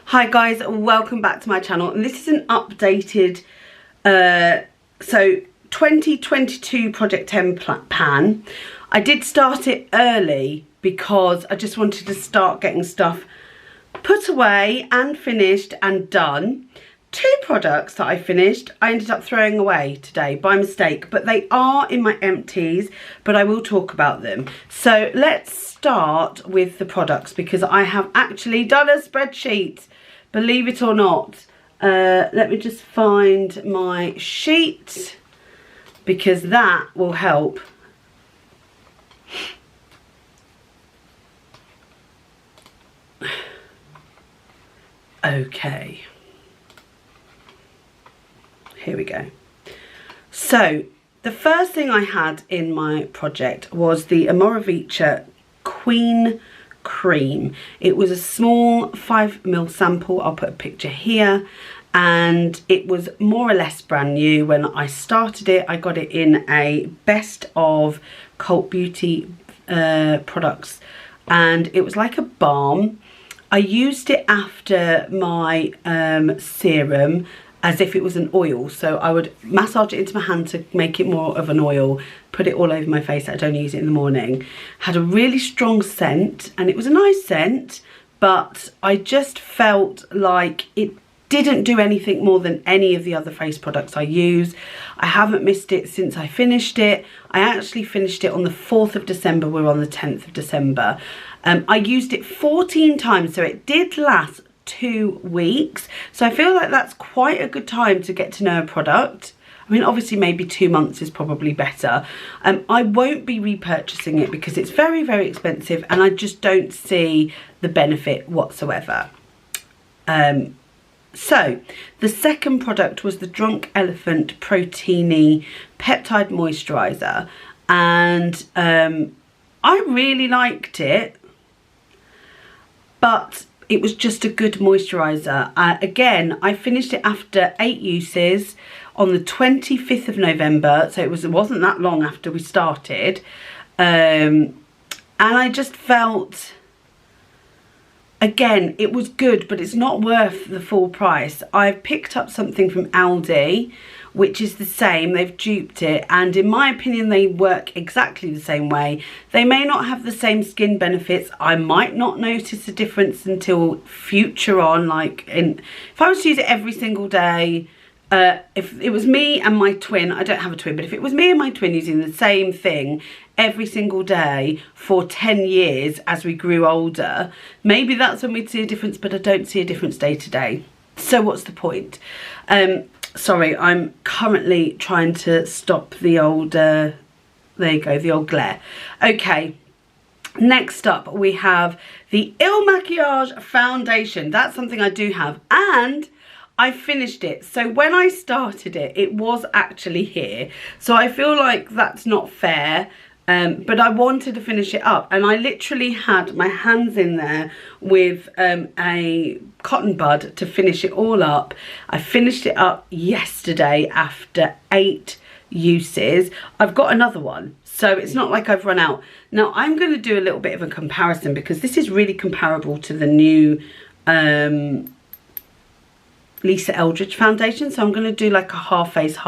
Hi guys, welcome back to my channel, and this is an updated 2022 Project 10 pan. I did start it early because I just wanted to start getting stuff put away and finished and done. 2 products that I finished I ended up throwing away today by mistake, but they are in my empties, but I will talk about them. So let's start with the products because I have actually done a spreadsheet, believe it or not. Let me just find my sheet because that will help. Okay. Here we go. So the first thing I had in my project was the Amorovicio Queen Cream. It was a small 5ml sample. I'll put a picture here, and it was more or less brand new when I started it. I got it in a best of cult beauty products, and it was like a balm. I used it after my serum as if it was an oil, so I would massage it into my hand to make it more of an oil, put it all over my face. I'd only use it in the morning. Had a really strong scent, and it was a nice scent, but I just felt like it didn't do anything more than any of the other face products I use. I haven't missed it since I finished it. I actually finished it on the 4th of December. We're on the 10th of December. I used it 14 times, so it did last 2 weeks. So I feel like that's quite a good time to get to know a product. I mean, obviously maybe 2 months is probably better. I won't be repurchasing it because it's very, very expensive and I just don't see the benefit whatsoever. So the second product was the Drunk Elephant Proteiny Peptide Moisturiser, and I really liked it, but it was just a good moisturiser. Again, I finished it after 8 uses on the 25th of November, so it wasn't that long after we started, and I just felt, again, it was good, but it's not worth the full price. I've picked up something from Aldi, which is the same. They've duped it, and in my opinion, they work exactly the same way. They may not have the same skin benefits. I might not notice a difference until future on, like if I was to use it every single day. If it was me and my twin, I don't have a twin, but if it was me and my twin using the same thing every single day for 10 years as we grew older, maybe that's when we'd see a difference, but I don't see a difference day to day. So what's the point? Sorry, I'm currently trying to stop the old, there you go, the old glare. Okay, next up we have the Machias Foundation. That's something I do have, and I finished it. So when I started it, it was actually here. So I feel like that's not fair, but I wanted to finish it up. And I literally had my hands in there with a cotton bud to finish it all up. I finished it up yesterday after 8 uses. I've got another one, so it's not like I've run out. Now I'm going to do a little bit of a comparison because this is really comparable to the new Lisa Eldridge foundation, so I'm going to do like a half face.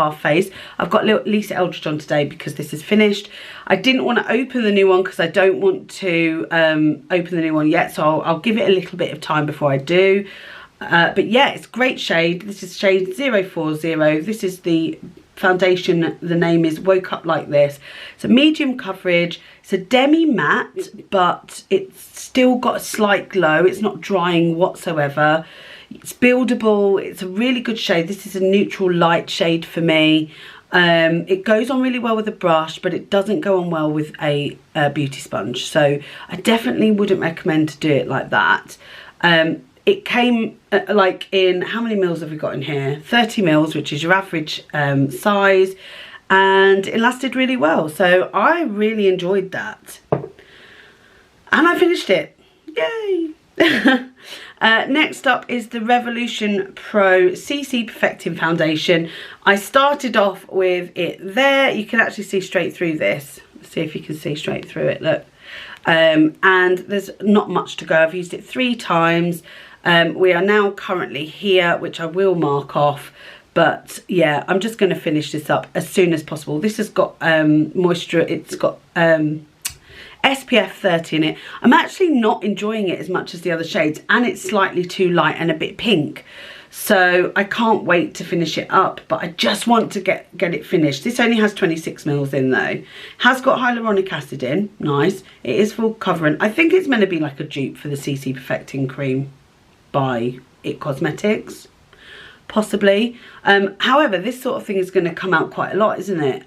I've got Lisa Eldridge on today because this is finished. I didn't want to open the new one because I don't want to open the new one yet, so I'll give it a little bit of time before I do. But yeah, it's great shade. This is shade 040. This is the foundation. The name is Woke Up Like This. It's a medium coverage. It's a demi matte, but it's still got a slight glow. It's not drying whatsoever. It's buildable. It's a really good shade. This is a neutral light shade for me. It goes on really well with a brush, but it doesn't go on well with a beauty sponge. So I definitely wouldn't recommend to do it like that. It came like in, how many mils have we got in here? 30 mils, which is your average size. And it lasted really well. So I really enjoyed that. And I finished it. Yay! Next up is the Revolution Pro CC Perfecting Foundation. I started off with it there. You can actually see straight through this. Let's see if you can see straight through it, look. And there's not much to go. I've used it 3 times. We are now currently here, which I will mark off. But yeah, I'm just going to finish this up as soon as possible. This has got moisture, it's got SPF 30 in it. I'm actually not enjoying it as much as the other shades, and it's slightly too light and a bit pink. So I can't wait to finish it up, but I just want to get it finished. This only has 26 mils in though. Has got hyaluronic acid in, nice. It is full covering. I think it's meant to be like a dupe for the CC Perfecting Cream by It Cosmetics. Possibly. However, this sort of thing is going to come out quite a lot, isn't it?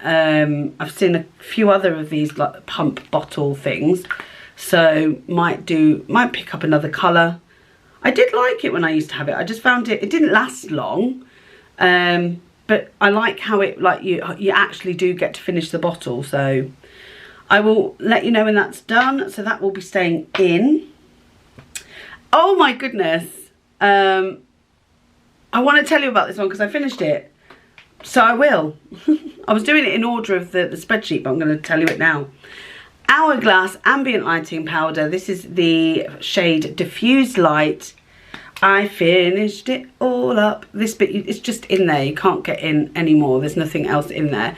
I've seen a few other of these like pump bottle things, so might pick up another colour. I did like it when I used to have it. I just found it didn't last long, but I like how it you actually do get to finish the bottle. So I will let you know when that's done. So that will be staying in. Oh my goodness. I want to tell you about this one because I finished it. So I will. I was doing it in order of the spreadsheet, but I'm going to tell you it now. Hourglass Ambient Lighting Powder. This is the shade Diffuse Light. I finished it all up. This bit, it's just in there. You can't get in anymore. There's nothing else in there.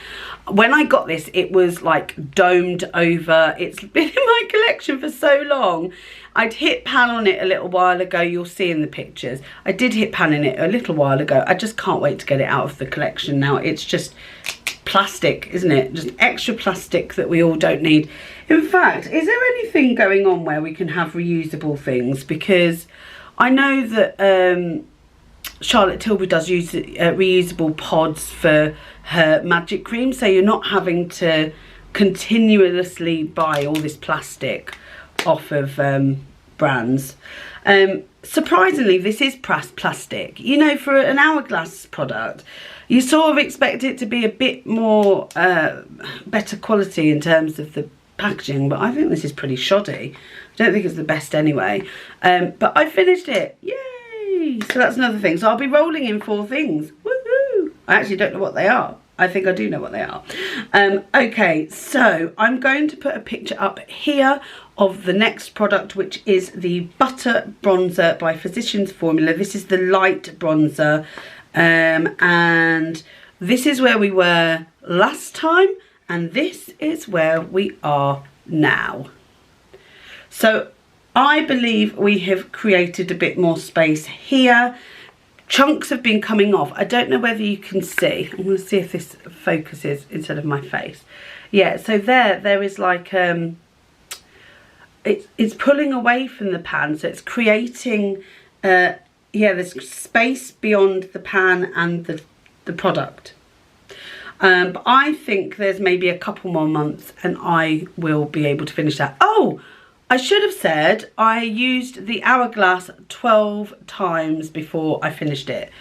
When I got this, it was like domed over. It's been in my collection for so long. I'd hit pan on it a little while ago. You'll see in the pictures. I did hit pan in it a little while ago. I just can't wait to get it out of the collection now. It's just plastic, isn't it? Just extra plastic that we all don't need. In fact, is there anything going on where we can have reusable things? Because I know that Charlotte Tilbury does use reusable pods for her magic cream, so you're not having to continuously buy all this plastic off of brands. Surprisingly, this is plastic. You know, for an Hourglass product, you sort of expect it to be a bit more better quality in terms of the packaging, but I think this is pretty shoddy. I don't think it's the best anyway. But I finished it. Yay! So that's another thing. So I'll be rolling in 4 things. Woohoo! I actually don't know what they are. I think I do know what they are. Okay, so I'm going to put a picture up here of the next product, which is the Butter Bronzer by Physicians Formula. This is the light bronzer. And this is where we were last time, and this is where we are now. So I believe we have created a bit more space here. Chunks have been coming off. I don't know whether you can see. I'm going to see if this focuses instead of my face. Yeah, so there is like it's pulling away from the pan, so it's creating yeah, there's space beyond the pan and the product. But I think there's maybe a couple more months and I will be able to finish that. Oh, I should have said I used the Hourglass 12 times before I finished it.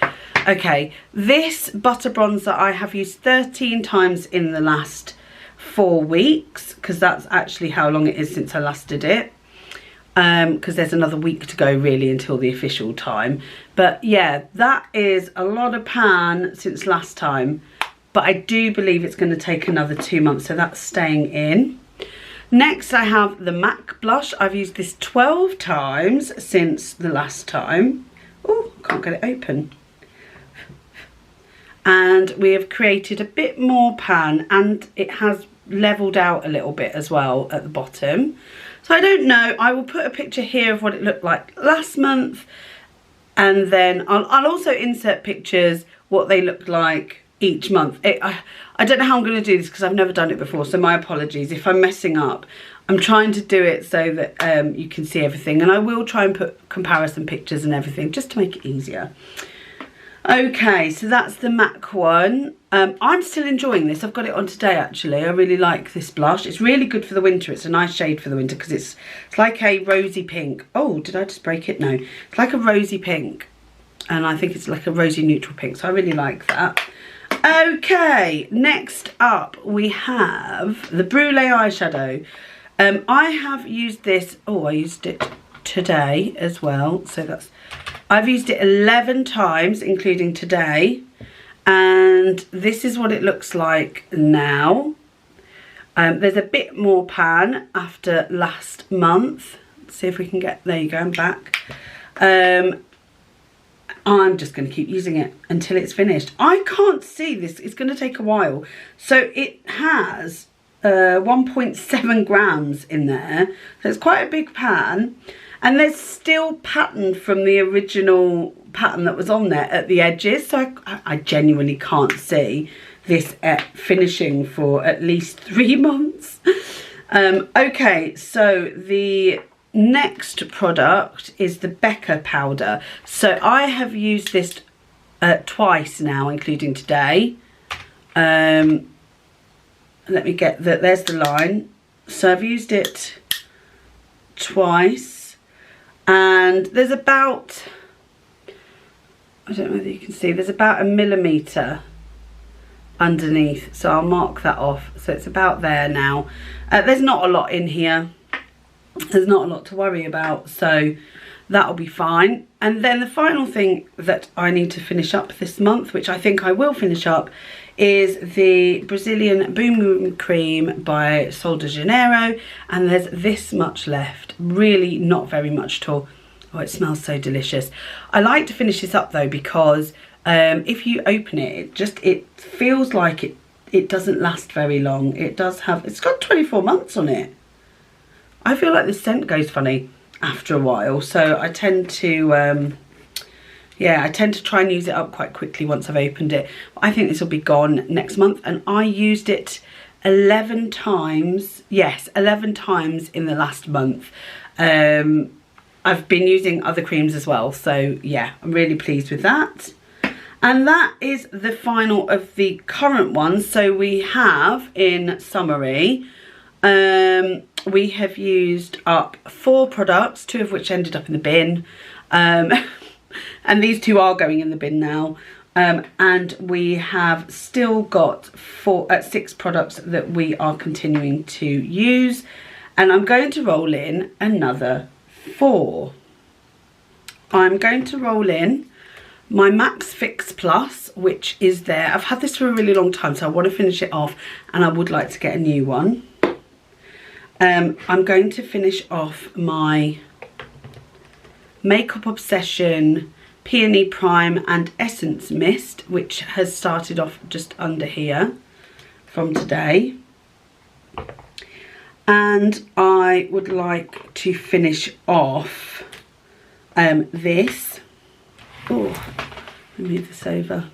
Okay, this butter bronzer I have used 13 times in the last 4 weeks, because that's actually how long it is since I last did it. Because there's another week to go really until the official time. But yeah, that is a lot of pan since last time. But I do believe it's going to take another 2 months, so that's staying in. Next I have the MAC blush. I've used this 12 times since the last time. Oh, can't get it open. And we have created a bit more pan, and it has leveled out a little bit as well at the bottom. So I don't know, I will put a picture here of what it looked like last month, and then I'll also insert pictures what they looked like each month. I don't know how I'm going to do this because I've never done it before, so my apologies if I'm messing up. I'm trying to do it so that you can see everything, and I will try and put comparison pictures and everything just to make it easier. Okay, so that's the MAC one. I'm still enjoying this. I've got it on today actually. I really like this blush. It's really good for the winter. It's a nice shade for the winter because it's like a rosy pink. Oh, did I just break it? No. It's like a rosy pink, and I think it's like a rosy neutral pink, so I really like that. Okay, next up we have the Brulee Eyeshadow. I have used this, I used it today as well, so I've used it 11 times including today, and this is what it looks like now. There's a bit more pan after last month. Let's see if we can get, there you go, I'm back. I'm just going to keep using it until it's finished. I can't see this. It's going to take a while. So it has 1.7 grams in there. So it's quite a big pan. And there's still pattern from the original pattern that was on there at the edges. So I genuinely can't see this finishing for at least 3 months. Okay, so the next product is the Becca Powder. So I have used this twice now, including today. Let me get that. There's the line. So I've used it twice, and there's about, I don't know whether you can see, there's about 1 millimetre underneath, so I'll mark that off. So it's about there now. There's not a lot in here. There's not a lot to worry about, so that'll be fine. And then the final thing that I need to finish up this month, which I think I will finish up, is the Brazilian Boom Boom Cream by Sol de Janeiro. And there's this much left, really not very much at all. Oh, it smells so delicious. I like to finish this up though, because if you open it, it feels like it doesn't last very long. It does have, it's got 24 months on it. I feel like the scent goes funny after a while, so I tend to, yeah, I tend to try and use it up quite quickly once I've opened it. I think this will be gone next month, and I used it 11 times, yes, 11 times in the last month. I've been using other creams as well, so yeah, I'm really pleased with that. And that is the final of the current ones. So we have, in summary, we have used up 4 products, 2 of which ended up in the bin. And these 2 are going in the bin now. And we have still got 6 products that we are continuing to use. And I'm going to roll in another 4. I'm going to roll in my Max Fix Plus, which is there. I've had this for a really long time, so I want to finish it off, and I would like to get a new one. I'm going to finish off my Makeup Obsession Peony Prime and Essence Mist, which has started off just under here from today. And I would like to finish off this. Oh, let me move this over.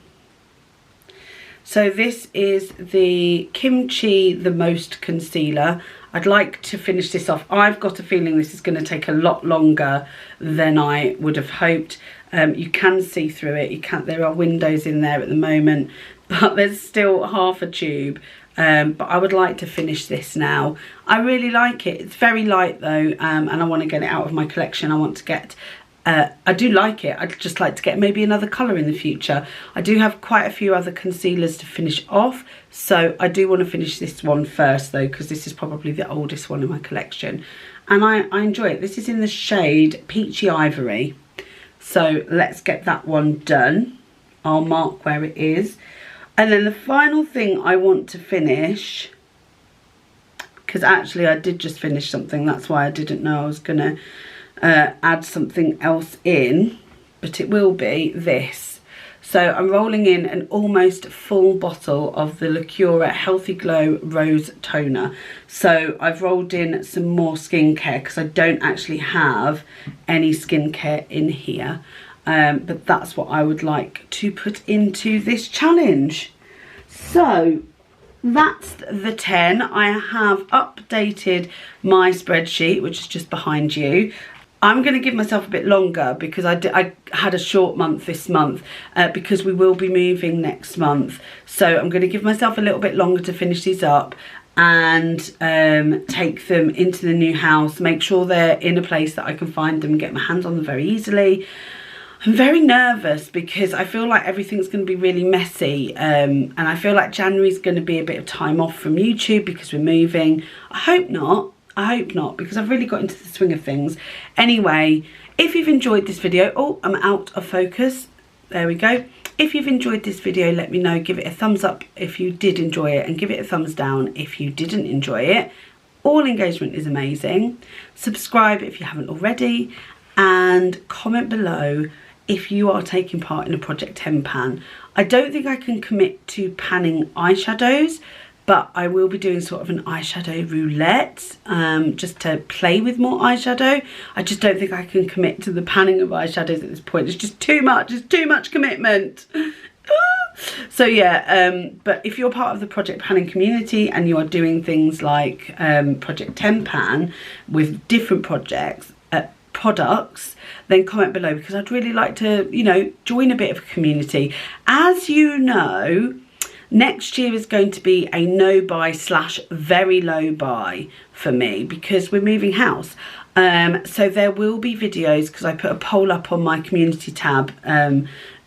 So this is the Kimchi The Most Concealer. I'd like to finish this off. I've got a feeling this is going to take a lot longer than I would have hoped. You can see through it. There are windows in there at the moment, but there's still half a tube. But I would like to finish this now. I really like it. It's very light though, and I want to get it out of my collection. I want to get, I do like it. I'd just like to get maybe another colour in the future. I do have quite a few other concealers to finish off, so I do want to finish this one first though, because this is probably the oldest one in my collection. And I enjoy it. This is in the shade Peachy Ivory. So let's get that one done. I'll mark where it is. And then the final thing I want to finish, because actually I did just finish something, that's why I didn't know I was going to add something else in, but it will be this. So I'm rolling in an almost full bottle of the Lacura Healthy Glow Rose Toner. So I've rolled in some more skincare because I don't actually have any skincare in here. But that's what I would like to put into this challenge. So that's the 10. I have updated my spreadsheet, which is just behind you. I'm going to give myself a bit longer because I had a short month this month because we will be moving next month. So I'm going to give myself a little bit longer to finish these up and take them into the new house, make sure they're in a place that I can find them and get my hands on them very easily. I'm very nervous because I feel like everything's going to be really messy, and I feel like January's going to be a bit of time off from YouTube because we're moving. I hope not. I hope not, because I've really got into the swing of things. Anyway, if you've enjoyed this video, oh, I'm out of focus. There we go. If you've enjoyed this video, let me know. Give it a thumbs up if you did enjoy it, and give it a thumbs down if you didn't enjoy it. All engagement is amazing. Subscribe if you haven't already, and comment below if you are taking part in a Project 10 pan. I don't think I can commit to panning eyeshadows, but I will be doing sort of an eyeshadow roulette, just to play with more eyeshadow. I just don't think I can commit to the panning of eyeshadows at this point. It's just too much. It's too much commitment. So yeah, but if you're part of the Project Panning community and you are doing things like Project 10 Pan with different products, then comment below, because I'd really like to, you know, join a bit of a community. As you know, next year is going to be a no buy / very low buy for me, because we're moving house. So there will be videos, because I put a poll up on my community tab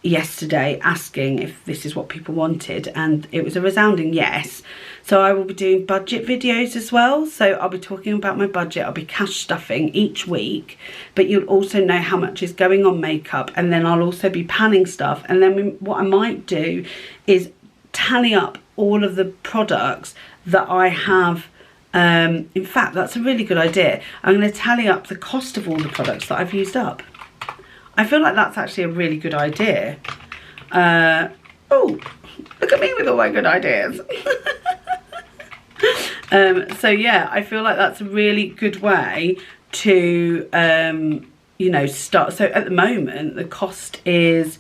yesterday asking if this is what people wanted, and it was a resounding yes. So I will be doing budget videos as well. So I'll be talking about my budget. I'll be cash stuffing each week, but you'll also know how much is going on makeup, and then I'll also be panning stuff. And then what I might do is tally up all of the products that I have. In fact, that's a really good idea. I'm going to tally up the cost of all the products that I've used up. I feel like that's actually a really good idea. Oh, look at me with all my good ideas. So yeah, I feel like that's a really good way to, you know, start. So at the moment, the cost is,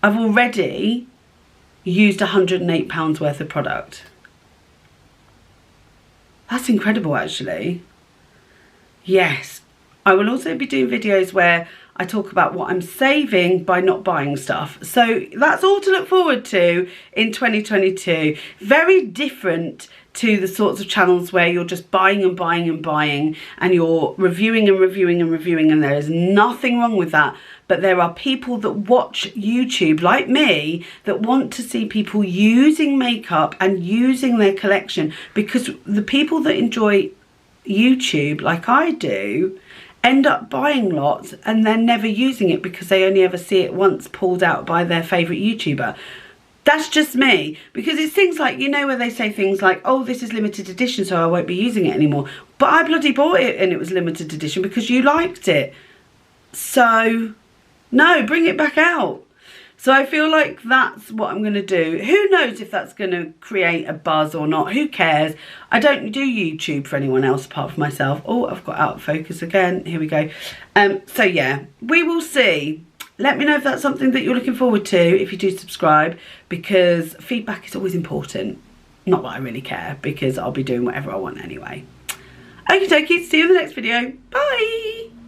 I've already used £108 worth of product. That's incredible, actually. Yes. I will also be doing videos where I talk about what I'm saving by not buying stuff. So that's all to look forward to in 2022. Very different to the sorts of channels where you're just buying and buying and buying, and you're reviewing and reviewing and reviewing, and there is nothing wrong with that. But there are people that watch YouTube, like me, that want to see people using makeup and using their collection, because the people that enjoy YouTube, like I do, end up buying lots and then never using it because they only ever see it once pulled out by their favourite YouTuber. That's just me, because it's things like, you know, where they say things like, oh, this is limited edition, so I won't be using it anymore. But I bloody bought it and it was limited edition because you liked it. So, no, bring it back out. So I feel like that's what I'm going to do. Who knows if that's going to create a buzz or not? Who cares? I don't do YouTube for anyone else apart from myself. Oh, I've got out of focus again. Here we go. So yeah, we will see. Let me know if that's something that you're looking forward to, if you do subscribe, because feedback is always important. Not that I really care, because I'll be doing whatever I want anyway. Okie dokie, see you in the next video. Bye!